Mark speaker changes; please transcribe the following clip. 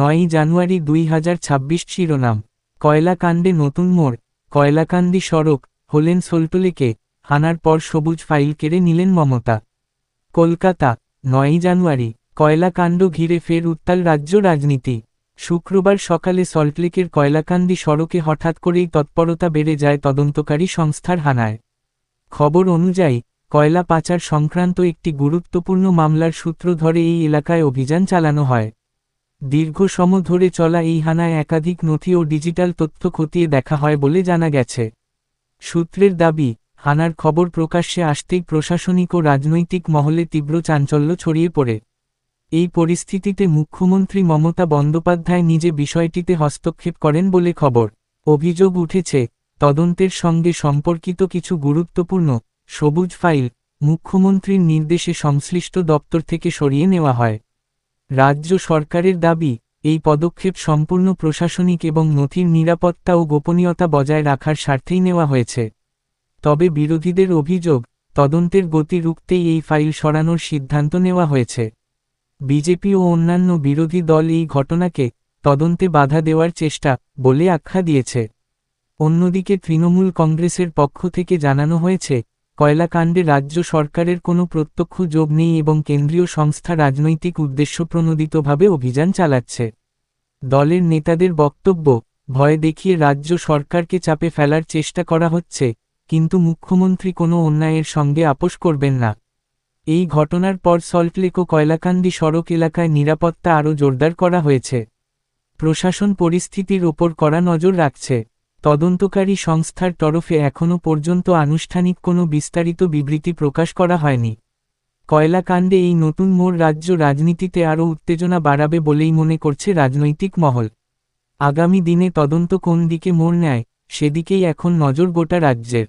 Speaker 1: 9ই জানুয়ারি 2026 শিরোনাম, কয়লাকাণ্ডে নতুন মোড়, কয়লাকান্দি সড়ক হলেন সল্টলেকে, হানার পর সবুজ ফাইল কেড়ে নিলেন মমতা। কলকাতা, 9ই জানুয়ারি, কয়লাকাণ্ড ঘিরে ফের উত্তাল রাজ্য রাজনীতি। শুক্রবার সকালে সল্টলেকের কয়লাকান্দি সড়কে হঠাৎ করেই তৎপরতা বেড়ে যায় তদন্তকারী সংস্থার হানায়। খবর অনুযায়ী, কয়লা পাচার সংক্রান্ত একটি গুরুত্বপূর্ণ মামলার সূত্র ধরে এই এলাকায় অভিযান চালানো হয়। দীর্ঘ সময় ধরে চলা এই হানায় একাধিক নথি ও ডিজিটাল তথ্য খতিয়ে দেখা হয় বলে জানা গেছে। সূত্রের দাবি, হানার খবর প্রকাশ্যে আসতেই প্রশাসনিক ও রাজনৈতিক মহলে তীব্র চাঞ্চল্য ছড়িয়ে পড়ে। এই পরিস্থিতিতে মুখ্যমন্ত্রী মমতা বন্দ্যোপাধ্যায় নিজে বিষয়টিতে হস্তক্ষেপ করেন বলে খবর। অভিযোগ উঠেছে, তদন্তের সঙ্গে সম্পর্কিত কিছু গুরুত্বপূর্ণ সবুজ ফাইল মুখ্যমন্ত্রীর নির্দেশে সংশ্লিষ্ট দপ্তর থেকে সরিয়ে নেওয়া হয়। রাজ্য সরকারের দাবি, এই পদক্ষেপ সম্পূর্ণ প্রশাসনিক এবং নথির নিরাপত্তা ও গোপনীয়তা বজায় রাখার স্বার্থেই নেওয়া হয়েছে। তবে বিরোধীদের অভিযোগ, তদন্তের গতি রুখতেই এই ফাইল সরানোর সিদ্ধান্ত নেওয়া হয়েছে। বিজেপি ও অন্যান্য বিরোধী দল এই ঘটনাকে তদন্তে বাধা দেওয়ার চেষ্টা বলে আখ্যা দিয়েছে। অন্যদিকে তৃণমূল কংগ্রেসের পক্ষ থেকে জানানো হয়েছে, কয়লাকাণ্ডে রাজ্য সরকারের কোনো প্রত্যক্ষ যোগ নেই এবং কেন্দ্রীয় সংস্থা রাজনৈতিক উদ্দেশ্যপ্রণোদিতভাবে অভিযান চালাচ্ছে। দলের নেতাদের বক্তব্য, ভয় দেখিয়ে রাজ্য সরকারকে চাপে ফেলার চেষ্টা করা হচ্ছে, কিন্তু মুখ্যমন্ত্রী কোনো অন্যায়ের সঙ্গে আপোস করবেন না। এই ঘটনার পর সল্টলেক ও কয়লাকান্দি সড়ক এলাকায় নিরাপত্তা আরও জোরদার করা হয়েছে। প্রশাসন পরিস্থিতির ওপর কড়া নজর রাখছে। তদন্তকারী সংস্থার তরফে এখনও পর্যন্ত আনুষ্ঠানিক কোনো বিস্তারিত বিবৃতি প্রকাশ করা হয়নি। কয়লাকাণ্ডে এই নতুন মোড় রাজ্য রাজনীতিতে আরও উত্তেজনা বাড়াবে বলেই মনে করছে রাজনৈতিক মহল। আগামী দিনে তদন্ত কোন দিকে মোড় নেয়, সেদিকেই এখন নজর গোটা রাজ্যের।